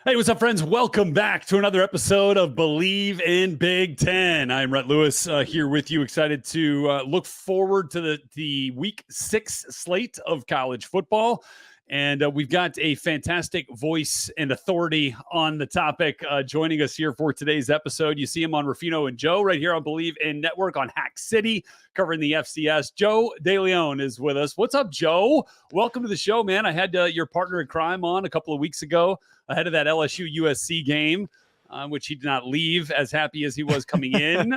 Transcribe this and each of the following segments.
Hey, what's up, friends? Welcome back to another episode of Bleav in Big Ten. I'm Rhett Lewis here with you. Excited to look forward to the Week 6 slate of college football. And we've got a fantastic voice and authority on the topic joining us here for today's episode. You see him on Ruffino Joe right here on Bleav in Network on Hack City, covering the FCS. Joe DeLeone is with us. What's up, Joe? Welcome to the show, man. I had your partner in crime on a couple of weeks ago ahead of that LSU USC game, which he did not leave as happy as he was coming in.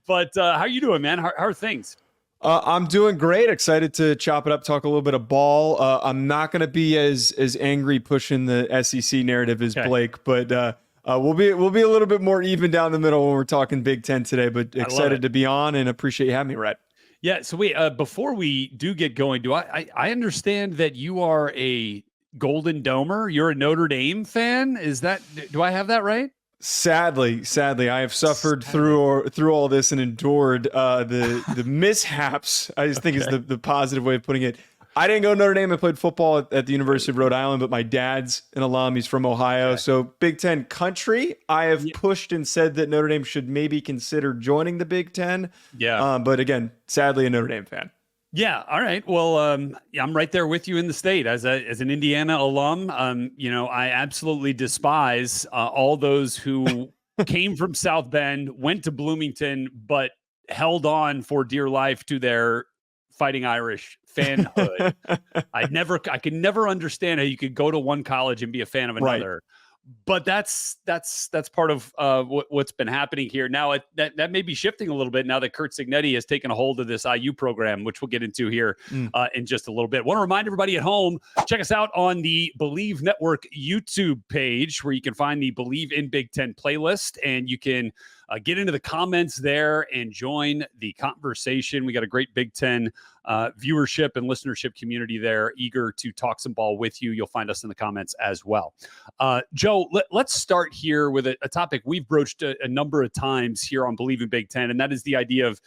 But how are you doing, man? How are things? I'm doing great. Excited to chop it up, talk a little bit of ball. I'm not going to be as angry pushing the SEC narrative as Blake, but we'll be a little bit more even down the middle when we're talking Big Ten today. But excited to be on and appreciate you having me, Rhett. Yeah. So wait, before we do get going, I understand that you are a Golden Domer? You're a Notre Dame fan? Do I have that right? Sadly, I have suffered through all this and endured the mishaps. I just think is the positive way of putting it. I didn't go to Notre Dame. I played football at the University of Rhode Island, but my dad's an alum. He's from Ohio. Okay. So Big Ten country. I have pushed and said that Notre Dame should maybe consider joining the Big Ten. Yeah. But again, sadly, a Notre Dame fan. Yeah. All right. Well, I'm right there with you in the state as an Indiana alum. I absolutely despise all those who came from South Bend, went to Bloomington, but held on for dear life to their Fighting Irish fanhood. I could never understand how you could go to one college and be a fan of another. Right. But that's part of what's been happening here. Now that may be shifting a little bit now that Curt Cignetti has taken a hold of this IU program, which we'll get into here in just a little bit. Want to remind everybody at home, check us out on the Bleav Network YouTube page where you can find the Bleav in Big Ten playlist, and you can get into the comments there and join the conversation. We got a great Big Ten viewership and listenership community there, eager to talk some ball with you. You'll find us in the comments as well. Joe, let's start here with a topic we've broached a number of times here on Bleav in Big Ten, and that is the idea of,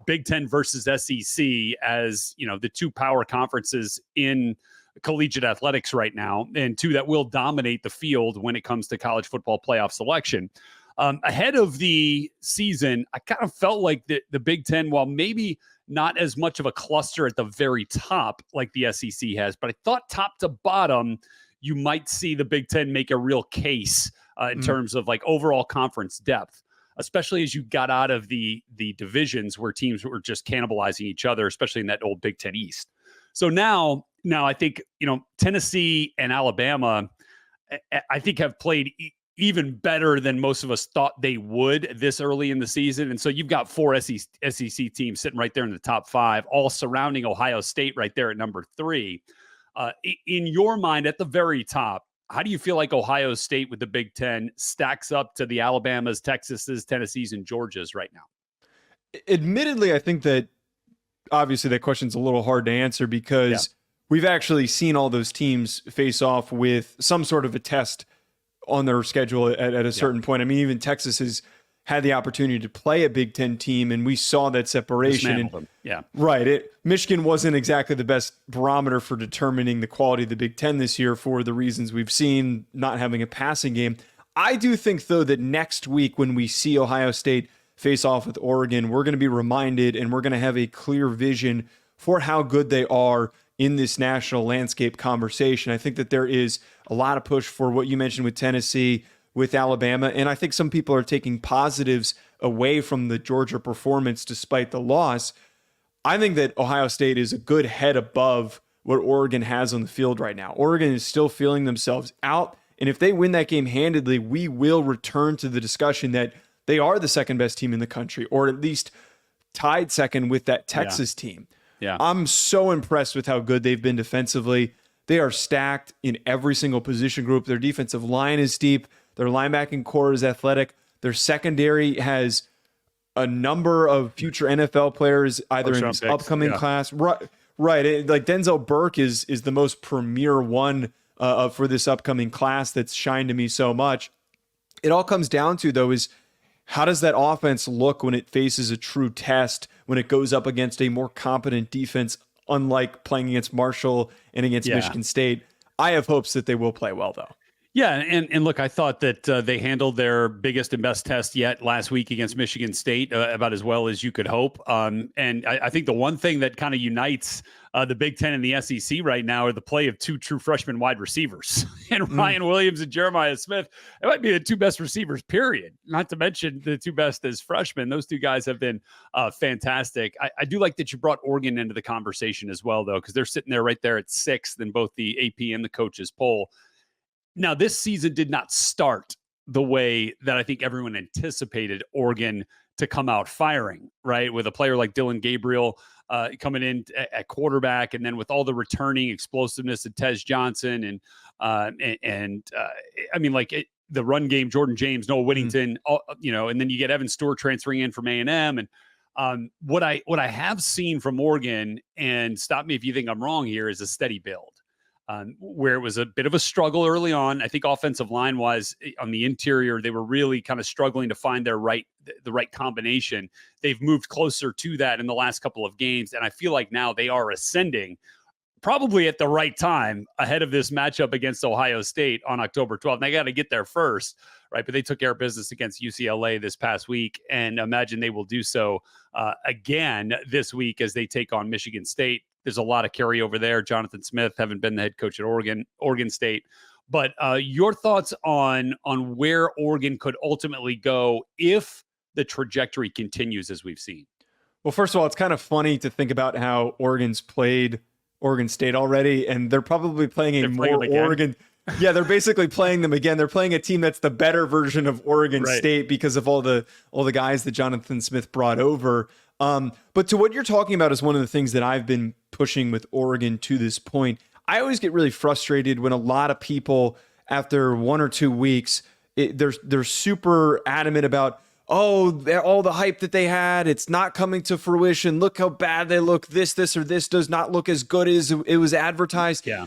Big Ten versus SEC as, the two power conferences in collegiate athletics right now, and two that will dominate the field when it comes to college football playoff selection. Ahead of the season, I kind of felt like the Big Ten, while maybe not as much of a cluster at the very top like the SEC has, but I thought top to bottom, you might see the Big Ten make a real case in terms of like overall conference depth, especially as you got out of the divisions where teams were just cannibalizing each other, especially in that old Big Ten East. So now I think, Tennessee and Alabama, I think have played even better than most of us thought they would this early in the season. And so you've got four SEC teams sitting right there in the top five, all surrounding Ohio State right there at number 3. In your mind, at the very top, how do you feel like Ohio State with the Big Ten stacks up to the Alabamas, Texases, Tennessees, and Georgias right now? Admittedly, I think that obviously that question's a little hard to answer because we've actually seen all those teams face off with some sort of a test on their schedule at a certain point. I mean, even Texas has had the opportunity to play a Big Ten team, and we saw that separation. Right. Michigan wasn't exactly the best barometer for determining the quality of the Big Ten this year for the reasons we've seen, not having a passing game. I do think, though, that next week when we see Ohio State face off with Oregon, we're going to be reminded and we're going to have a clear vision for how good they are in this national landscape conversation. I think that there is a lot of push for what you mentioned with Tennessee, with Alabama, and I think some people are taking positives away from the Georgia performance despite the loss. I think that Ohio State is a good head above what Oregon has on the field right now. Oregon is still feeling themselves out, and if they win that game handedly, we will return to the discussion that they are the second best team in the country, or at least tied second with that Texas team. Yeah, I'm so impressed with how good they've been defensively. They are stacked in every single position group. Their defensive line is deep. Their linebacking core is athletic. Their secondary has a number of future NFL players, either in this upcoming class. Right. Like Denzel Burke is the most premier one for this upcoming class that's shined to me so much. It all comes down to, though, is how does that offense look when it faces a true test, when it goes up against a more competent defense, unlike playing against Marshall and against Michigan State? I have hopes that they will play well, though. Yeah, and look, I thought that they handled their biggest and best test yet last week against Michigan State about as well as you could hope. And I think the one thing that kind of unites the Big Ten and the SEC right now are the play of two true freshman wide receivers, and Ryan Williams and Jeremiah Smith. It might be the two best receivers, period. Not to mention the two best as freshmen. Those two guys have been fantastic. I do like that you brought Oregon into the conversation as well, though, because they're sitting there right there at sixth in both the AP and the coaches poll. Now, this season did not start the way that I think everyone anticipated Oregon to come out firing, right? With a player like Dylan Gabriel coming in at quarterback, and then with all the returning explosiveness of Tez Johnson and I mean, like the run game, Jordan James, Noah Whittington, and then you get Evan Stewart transferring in from A&M. And what I have seen from Oregon, and stop me if you think I'm wrong here, is a steady build. Where it was a bit of a struggle early on. I think offensive line wise on the interior, they were really kind of struggling to find the right combination. They've moved closer to that in the last couple of games. And I feel like now they are ascending probably at the right time ahead of this matchup against Ohio State on October 12th. And they got to get there first, right? But they took care of business against UCLA this past week, and imagine they will do so again this week as they take on Michigan State. There's a lot of carryover there. Jonathan Smith, having been the head coach at Oregon State. But your thoughts on where Oregon could ultimately go if the trajectory continues as we've seen? Well, first of all, it's kind of funny to think about how Oregon's played Oregon State already, and they're probably playing more Oregon. Yeah, they're basically playing them again. They're playing a team that's the better version of Oregon State because of all the guys that Jonathan Smith brought over. But to what you're talking about is one of the things that I've been pushing with Oregon to this point. I always get really frustrated when a lot of people, after 1 or 2 weeks, they're super adamant about, all the hype that they had, it's not coming to fruition. Look how bad they look. This or this does not look as good as it was advertised. Yeah.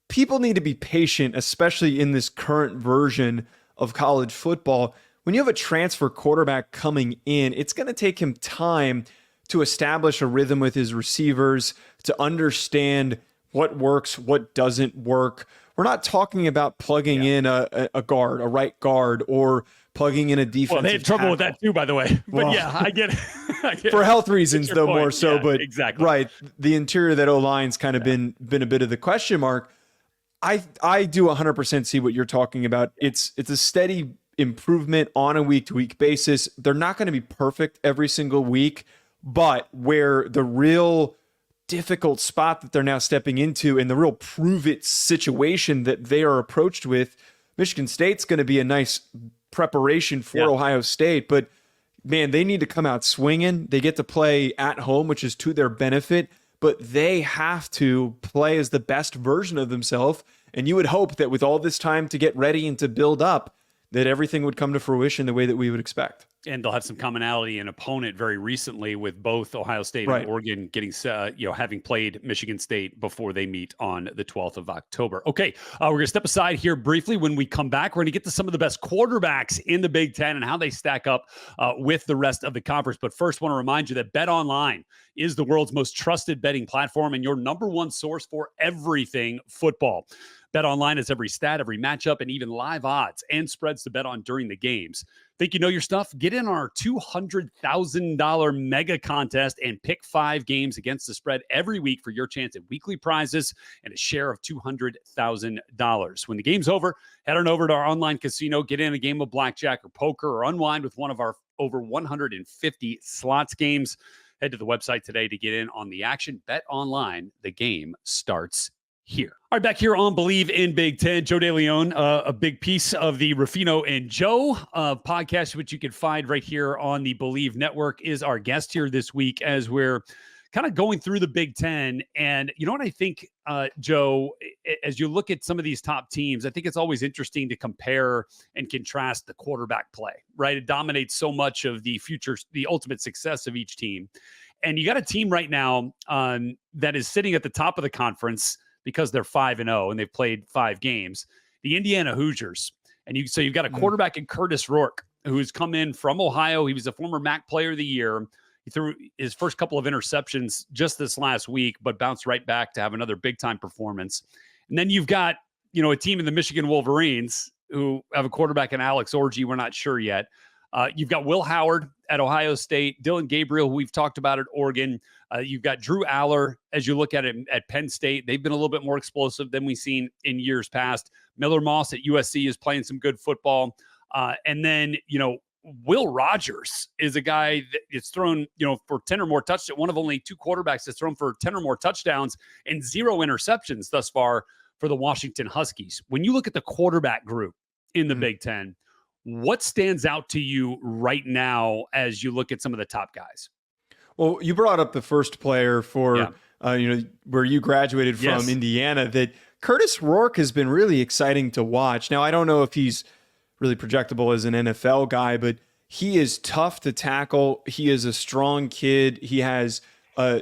People need to be patient, especially in this current version of college football. When you have a transfer quarterback coming in, it's going to take him time to establish a rhythm with his receivers, to understand what works, what doesn't work. We're not talking about plugging in a right guard, or plugging in a defensive Well, they had trouble tackle. with that too, by the way. But yeah, I get it. For health reasons, though, point. more so. Yeah, but exactly. Right, the interior of that O-line's kind of been a bit of the question mark. I do 100% see what you're talking about. It's a steady improvement on a week-to-week basis. They're not going to be perfect every single week, but where the real difficult spot that they're now stepping into, and the real prove-it situation that they are approached with, Michigan State's going to be a nice preparation for Ohio State, but man, they need to come out swinging. They get to play at home, which is to their benefit, but they have to play as the best version of themselves. And you would hope that with all this time to get ready and to build up, that everything would come to fruition the way that we would expect. And they'll have some commonality in opponent very recently, with both Ohio State and Oregon getting, having played Michigan State before they meet on the 12th of October. Okay, we're going to step aside here briefly. When we come back, we're going to get to some of the best quarterbacks in the Big Ten and how they stack up with the rest of the conference. But first, I want to remind you that BetOnline is the world's most trusted betting platform and your number one source for everything football. BetOnline has every stat, every matchup, and even live odds and spreads to bet on during the games. Think you know your stuff? Get in on our $200,000 mega contest and pick 5 games against the spread every week for your chance at weekly prizes and a share of $200,000. When the game's over, head on over to our online casino, get in a game of blackjack or poker, or unwind with one of our over 150 slots games. Head to the website today to get in on the action. Bet online, the game starts here. All right, back here on Bleav in Big Ten, Joe DeLeone, a big piece of the Ruffino and Joe podcast, which you can find right here on the Bleav Network, is our guest here this week as we're kind of going through the Big Ten. And you know what I think, Joe, as you look at some of these top teams, I think it's always interesting to compare and contrast the quarterback play, right? It dominates so much of the future, the ultimate success of each team. And you got a team right now that is sitting at the top of the conference because they're 5-0 and they've played 5 games, the Indiana Hoosiers. And so you've got a quarterback in Curtis Rourke, who's come in from Ohio. He was a former MAC Player of the Year. He threw his first couple of interceptions just this last week, but bounced right back to have another big-time performance. And then you've got a team in the Michigan Wolverines who have a quarterback in Alex Orji. We're not sure yet. You've got Will Howard at Ohio State, Dylan Gabriel, who we've talked about at Oregon. You've got Drew Aller, as you look at it at Penn State. They've been a little bit more explosive than we've seen in years past. Miller Moss at USC is playing some good football. And then, Will Rogers is a guy that it's thrown, for 10 or more touchdowns, one of only 2 quarterbacks that's thrown for 10 or more touchdowns and 0 interceptions thus far for the Washington Huskies. When you look at the quarterback group in the Big Ten, what stands out to you right now as you look at some of the top guys? Well, you brought up the first player for, where you graduated from, Yes. Indiana, that Curtis Rourke has been really exciting to watch. Now, I don't know if he's really projectable as an NFL guy, but he is tough to tackle. He is a strong kid. He has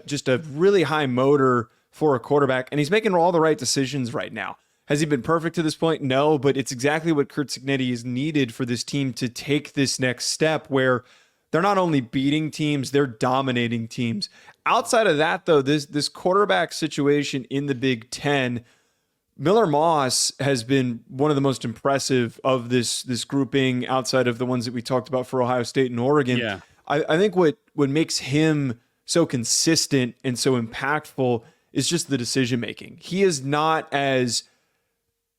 just a really high motor for a quarterback, and he's making all the right decisions right now. Has he been perfect to this point? No, but it's exactly what Curt Cignetti is needed for this team to take this next step where they're not only beating teams, they're dominating teams. Outside of that, though, this quarterback situation in the Big Ten, Miller Moss has been one of the most impressive of this grouping outside of the ones that we talked about for Ohio State and Oregon. Yeah. I think what makes him so consistent and so impactful is just the decision making. He is not as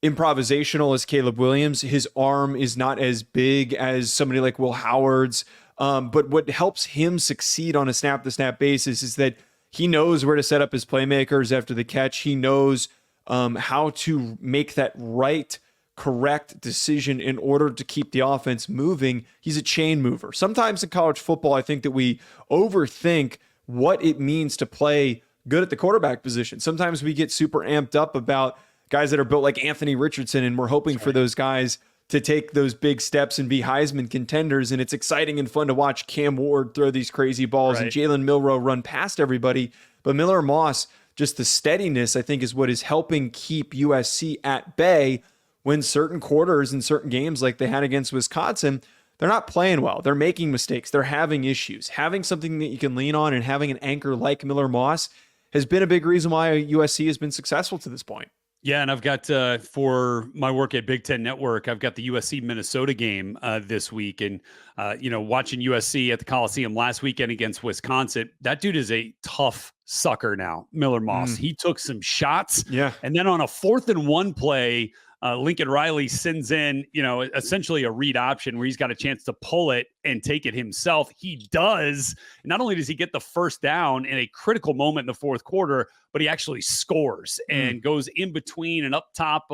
improvisational as Caleb Williams. His arm is not as big as somebody like Will Howard's. But what helps him succeed on a snap-to-snap basis is that he knows where to set up his playmakers after the catch. He knows how to make that right, correct decision in order to keep the offense moving. He's a chain mover. Sometimes in college football, I think that we overthink what it means to play good at the quarterback position. Sometimes we get super amped up about guys that are built like Anthony Richardson, and we're hoping for those guys to take those big steps and be Heisman contenders. And it's exciting and fun to watch Cam Ward throw these crazy balls and Jalen Milroe run past everybody. But Miller Moss, just the steadiness, I think, is what is helping keep USC at bay when certain quarters in certain games, like they had against Wisconsin, they're not playing well. They're making mistakes. They're having issues. Having something that you can lean on and having an anchor like Miller Moss has been a big reason why USC has been successful to this point. Yeah, and I've got, for my work at Big Ten Network, I've got the USC-Minnesota game this week. And, watching USC at the Coliseum last weekend against Wisconsin, that dude is a tough sucker now, Miller Moss. He took some shots. Yeah. And then on a 4th and 1 play, Lincoln Riley sends in, essentially a read option where he's got a chance to pull it and take it himself. He does. Not only does he get the first down in a critical moment in the 4th quarter, but he actually scores and goes in between and up top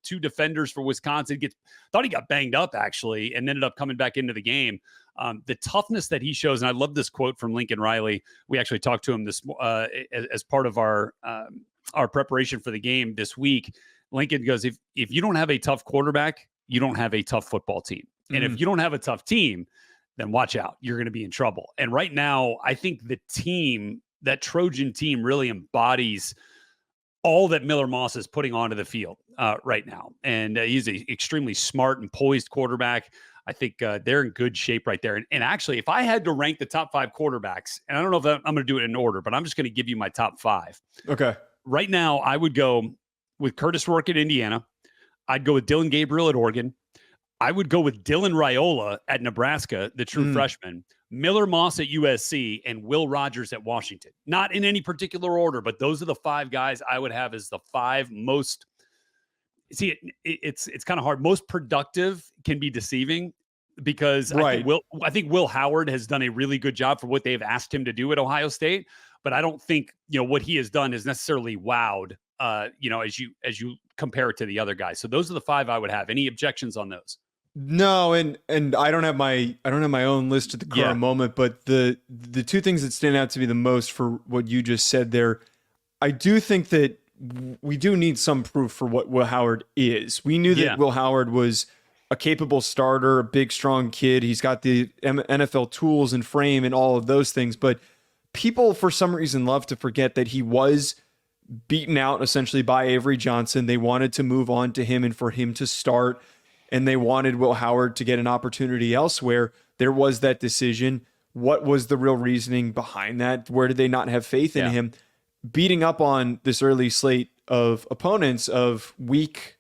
2 defenders for Wisconsin. Thought he got banged up actually, and ended up coming back into the game. The toughness that he shows, and I love this quote from Lincoln Riley. We actually talked to him this as part of our preparation for the game this week. Lincoln goes, if you don't have a tough quarterback, you don't have a tough football team. And if you don't have a tough team, then watch out. You're going to be in trouble. And right now, I think the team, that Trojan team, really embodies all that Miller Moss is putting onto the field right now. And he's an extremely smart and poised quarterback. I think they're in good shape right there. And actually, if I had to rank the top 5 quarterbacks, and I don't know if I'm going to do it in order, but I'm just going to give you my top 5. Okay. Right now, I would go with Curtis Rourke at Indiana. I'd go with Dylan Gabriel at Oregon. I would go with Dylan Raiola at Nebraska, the true freshman, Miller Moss at USC, and Will Rogers at Washington. Not in any particular order, but those are the 5 guys I would have as the 5 most. See, it's kind of hard. Most productive can be deceiving because I think Will Howard has done a really good job for what they've asked him to do at Ohio State, but I don't think what he has done is necessarily wowed. As you compare it to the other guys. So those are the 5 I would have. Any objections on those? No, and I don't have my own list at the current moment, but the 2 things that stand out to me the most for what you just said there, I do think that we do need some proof for what Will Howard is. We knew that Will Howard was a capable starter, a big, strong kid. He's got the NFL tools and frame and all of those things, but people for some reason love to forget that he was beaten out essentially by Avery Johnson. They wanted to move on to him and for him to start, and they wanted Will Howard to get an opportunity elsewhere. There was that decision. What was the real reasoning behind that? Where did they not have faith in him? Beating up on this early slate of opponents of weak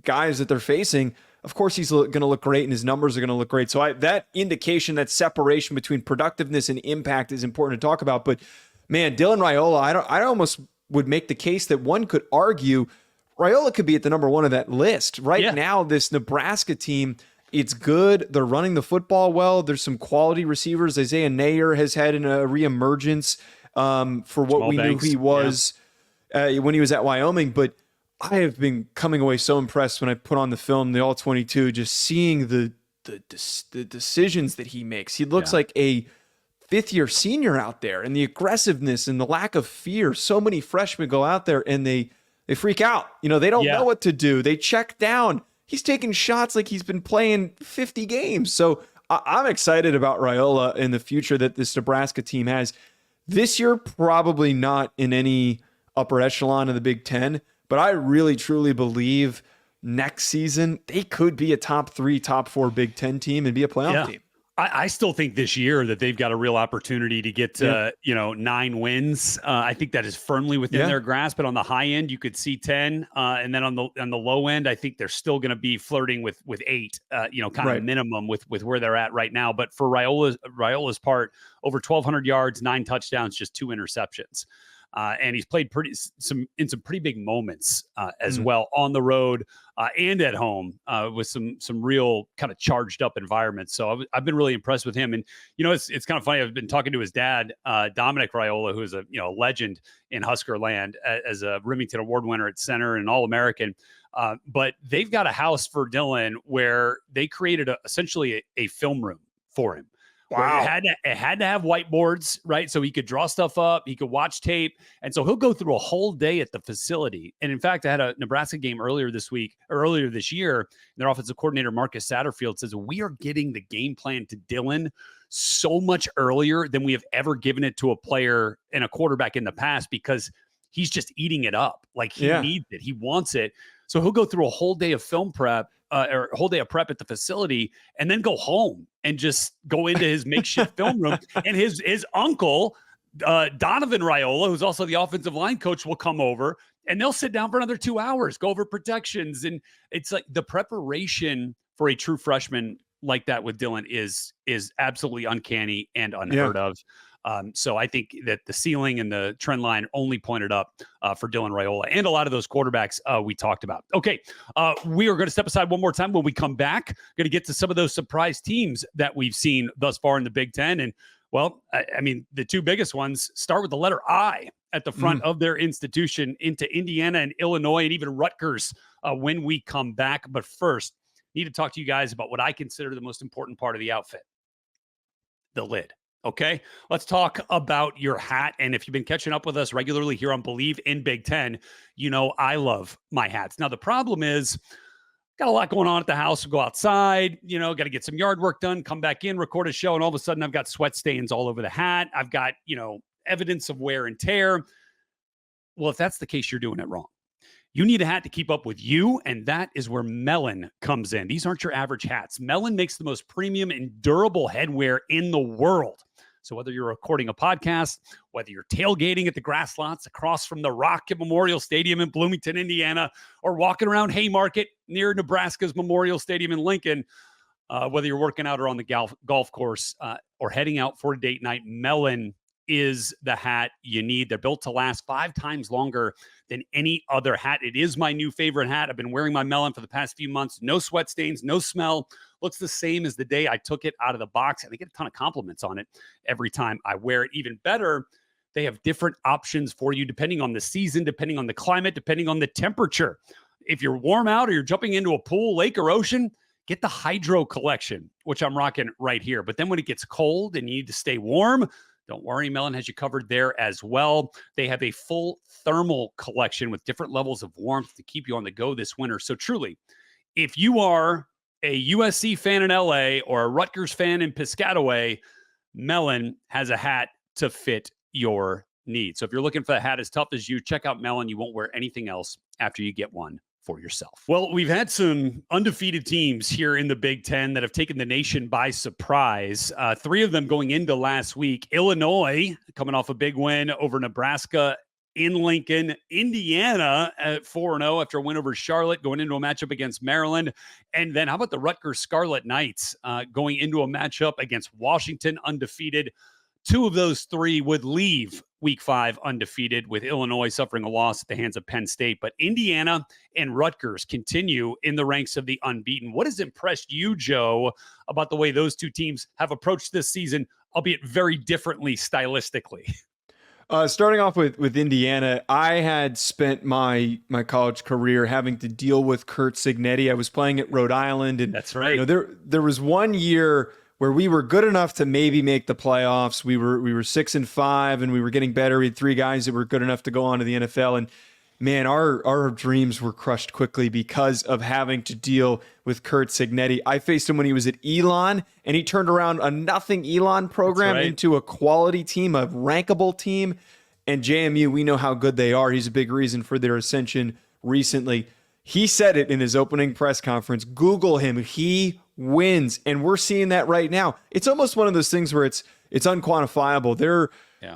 guys that they're facing, of course he's going to look great and his numbers are going to look great. So that indication, that separation between productiveness and impact is important to talk about. But man, Dylan Raiola, I almost would make the case that one could argue Raiola could be at the number one of that list. Right now, this Nebraska team, it's good. They're running the football well. There's some quality receivers. Isaiah Nayer has had a reemergence for what we knew he was when he was at Wyoming. But I have been coming away so impressed when I put on the film, the All-22, just seeing the decisions that he makes. He looks like a fifth-year senior out there, and the aggressiveness and the lack of fear. So many freshmen go out there and they freak out. They don't know what to do. They check down. He's taking shots like he's been playing 50 games. So I'm excited about Raiola in the future that this Nebraska team has. This year, probably not in any upper echelon of the Big Ten, but I really, truly Bleav next season they could be a top 3, top 4 Big Ten team and be a playoff team. I still think this year that they've got a real opportunity to get to, 9 wins. I think that is firmly within their grasp, but on the high end, you could see 10. And then on the low end, I think they're still going to be flirting with 8, kind of minimum with where they're at right now. But for Raiola's part, over 1,200 yards, 9 touchdowns, just 2 interceptions. And he's played in some pretty big moments as well on the road and at home with some real kind of charged up environments. So I've been really impressed with him. And it's kind of funny. I've been talking to his dad, Dominic Raiola, who is a legend in Husker land as a Remington Award winner at center and All-American. But they've got a house for Dylan where they created essentially a film room for him. Wow. It had to have whiteboards, right? So he could draw stuff up, he could watch tape. And so he'll go through a whole day at the facility. And in fact, I had a Nebraska game earlier this year. And their offensive coordinator, Marcus Satterfield, says, we are getting the game plan to Dylan so much earlier than we have ever given it to a player and a quarterback in the past, because he's just eating it up. Like he needs it. He wants it. So he'll go through a whole day of film prep or a whole day of prep at the facility and then go home and just go into his makeshift film room. And his uncle, Donovan Raiola, who's also the offensive line coach, will come over and they'll sit down for another 2 hours, go over protections. And it's like the preparation for a true freshman like that with Dylan is absolutely uncanny and unheard of. So I think that the ceiling and the trend line only pointed up for Dylan Raiola and a lot of those quarterbacks we talked about. Okay, we are going to step aside one more time. When we come back, going to get to some of those surprise teams that we've seen thus far in the Big Ten. And, well, I mean, the 2 biggest ones start with the letter I at the front of their institution, into Indiana and Illinois and even Rutgers when we come back. But first, need to talk to you guys about what I consider the most important part of the outfit, the lid. Okay, let's talk about your hat. And if you've been catching up with us regularly here on Bleav in Big Ten, I love my hats. Now, the problem is, got a lot going on at the house. Go outside, got to get some yard work done, come back in, record a show. And all of a sudden I've got sweat stains all over the hat. I've got, evidence of wear and tear. Well, if that's the case, you're doing it wrong. You need a hat to keep up with you, and that is where Melon comes in. These aren't your average hats. Melon makes the most premium and durable headwear in the world. So whether you're recording a podcast, whether you're tailgating at the grass lots across from the Rocket Memorial Stadium in Bloomington, Indiana, or walking around Haymarket near Nebraska's Memorial Stadium in Lincoln, whether you're working out or on the golf course or heading out for a date night, Melon is the hat you need. They're built to last 5 times longer than any other hat. It is my new favorite hat. I've been wearing my Melon for the past few months. No sweat stains, no smell. Looks the same as the day I took it out of the box. And I get a ton of compliments on it every time I wear it. Even better, they have different options for you depending on the season, depending on the climate, depending on the temperature. If you're warm out or you're jumping into a pool, lake, or ocean, get the Hydro collection, which I'm rocking right here. But then when it gets cold and you need to stay warm, don't worry, Melon has you covered there as well. They have a full thermal collection with different levels of warmth to keep you on the go this winter. So truly, if you are a USC fan in LA or a Rutgers fan in Piscataway, Melon has a hat to fit your needs. So if you're looking for a hat as tough as you, check out Melon. You won't wear anything else after you get one for yourself. Well, we've had some undefeated teams here in the Big Ten that have taken the nation by surprise. 3 of them going into last week. Illinois coming off a big win over Nebraska in Lincoln. Indiana at 4-0 after a win over Charlotte, going into a matchup against Maryland. And then how about the Rutgers Scarlet Knights going into a matchup against Washington, undefeated. Two of those three would leave week 5 undefeated, with Illinois suffering a loss at the hands of Penn State. But Indiana and Rutgers continue in the ranks of the unbeaten. What has impressed you, Joe, about the way those two teams have approached this season, albeit very differently stylistically? Starting off with Indiana, I had spent my college career having to deal with Curt Cignetti. I was playing at Rhode Island, and that's right. There was one year where we were good enough to maybe make the playoffs. We were 6-5, and we were getting better. We had 3 guys that were good enough to go on to the NFL, and man, our dreams were crushed quickly because of having to deal with Curt Cignetti. I faced him when he was at Elon, and he turned around a nothing Elon program into a quality team, a rankable team. And JMU, we know how good they are. He's a big reason for their ascension recently. He said it in his opening press conference. Google him. He wins. And we're seeing that right now. It's almost one of those things where it's unquantifiable.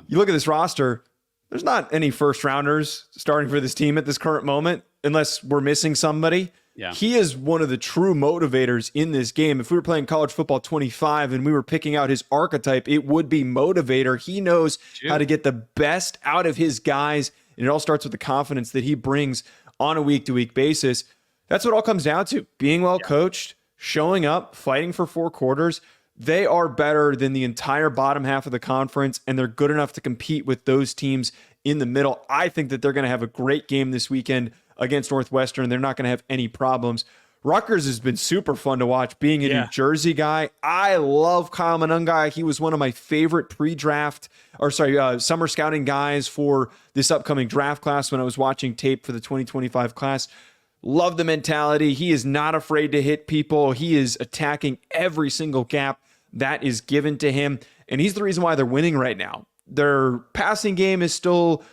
You look at this roster, there's not any first rounders starting for this team at this current moment, unless we're missing somebody. Yeah. He is one of the true motivators in this game. If we were playing college football 25 and we were picking out his archetype, it would be motivator. He knows how to get the best out of his guys, and it all starts with the confidence that he brings on a week-to-week basis. That's what it all comes down to. Being well coached, showing up, fighting for 4 quarters. They are better than the entire bottom half of the conference, and they're good enough to compete with those teams in the middle. I think that they're going to have a great game this weekend against Northwestern. They're not going to have any problems. Rutgers has been super fun to watch, being a New Jersey guy. I love Kyle Monangai. He was one of my favorite summer scouting guys for this upcoming draft class when I was watching tape for the 2025 class. Love the mentality. He is not afraid to hit people. He is attacking every single gap that is given to him, and he's the reason why they're winning right now. Their passing game is still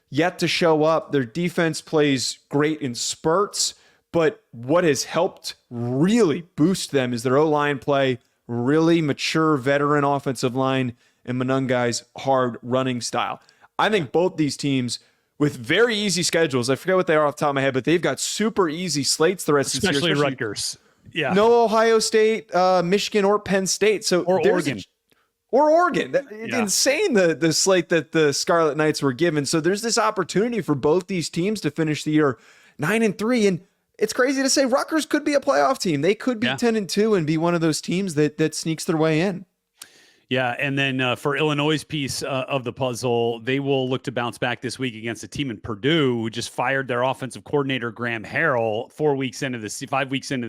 yet to show up. Their defense plays great in spurts, but what has helped really boost them is their O-line play, really mature veteran offensive line, and Monangai's hard running style. I think both these teams, with very easy schedules, I forget what they are off the top of my head, but they've got super easy slates the rest of the year. Especially Rutgers. Yeah. No Ohio State, Michigan, or Penn State. Or Oregon. It's insane the slate that the Scarlet Knights were given. So there's this opportunity for both these teams to finish the year 9-3. And it's crazy to say Rutgers could be a playoff team. They could be 10-2 and be one of those teams that sneaks their way in. Yeah, and then for Illinois' piece of the puzzle, they will look to bounce back this week against a team in Purdue who just fired their offensive coordinator, Graham Harrell, 5 weeks into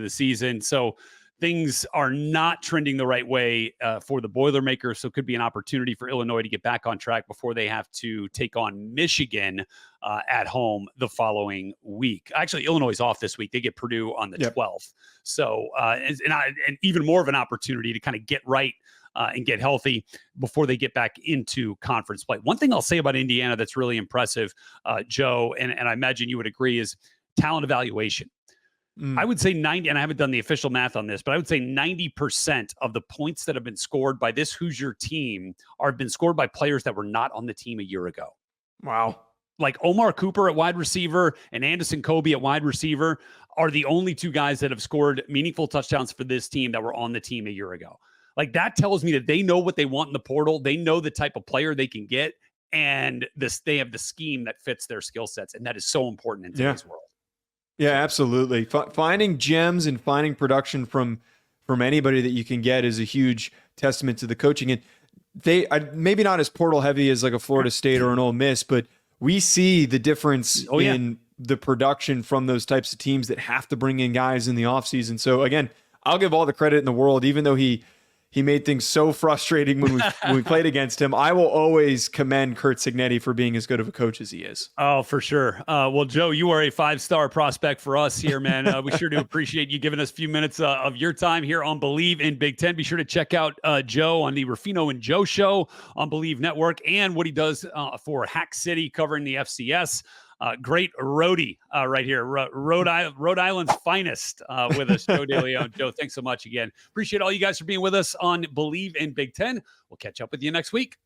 the season. So things are not trending the right way for the Boilermakers. So it could be an opportunity for Illinois to get back on track before they have to take on Michigan at home the following week. Actually, Illinois is off this week. They get Purdue on the 12th. So and even more of an opportunity to kind of get right and get healthy before they get back into conference play. One thing I'll say about Indiana that's really impressive, Joe, and I imagine you would agree, is talent evaluation. I would say 90, and I haven't done the official math on this, but I would say 90% of the points that have been scored by this Hoosier team have been scored by players that were not on the team a year ago. Wow. Like Omar Cooper at wide receiver and Anderson Kobe at wide receiver are the only 2 guys that have scored meaningful touchdowns for this team that were on the team a year ago. Like, that tells me that they know what they want in the portal. They know the type of player they can get, and they have the scheme that fits their skill sets. And that is so important in today's world. Yeah, absolutely. Finding gems and finding production from anybody that you can get is a huge testament to the coaching. And they maybe not as portal heavy as like a Florida State or an Ole Miss, but we see the difference in the production from those types of teams that have to bring in guys in the offseason. So again, I'll give all the credit in the world, even though he made things so frustrating when we played against him. I will always commend Curt Cignetti for being as good of a coach as he is. Oh, for sure. Well, Joe, you are a 5-star prospect for us here, man. We sure do appreciate you giving us a few minutes of your time here on Bleav in Big Ten. Be sure to check out Joe on the Ruffino and Joe show on Bleav Network, and what he does for Hack City covering the FCS. Great roadie right here, Rhode Island's finest with us, Joe DeLeone. Joe, thanks so much again. Appreciate all you guys for being with us on Bleav in Big Ten. We'll catch up with you next week.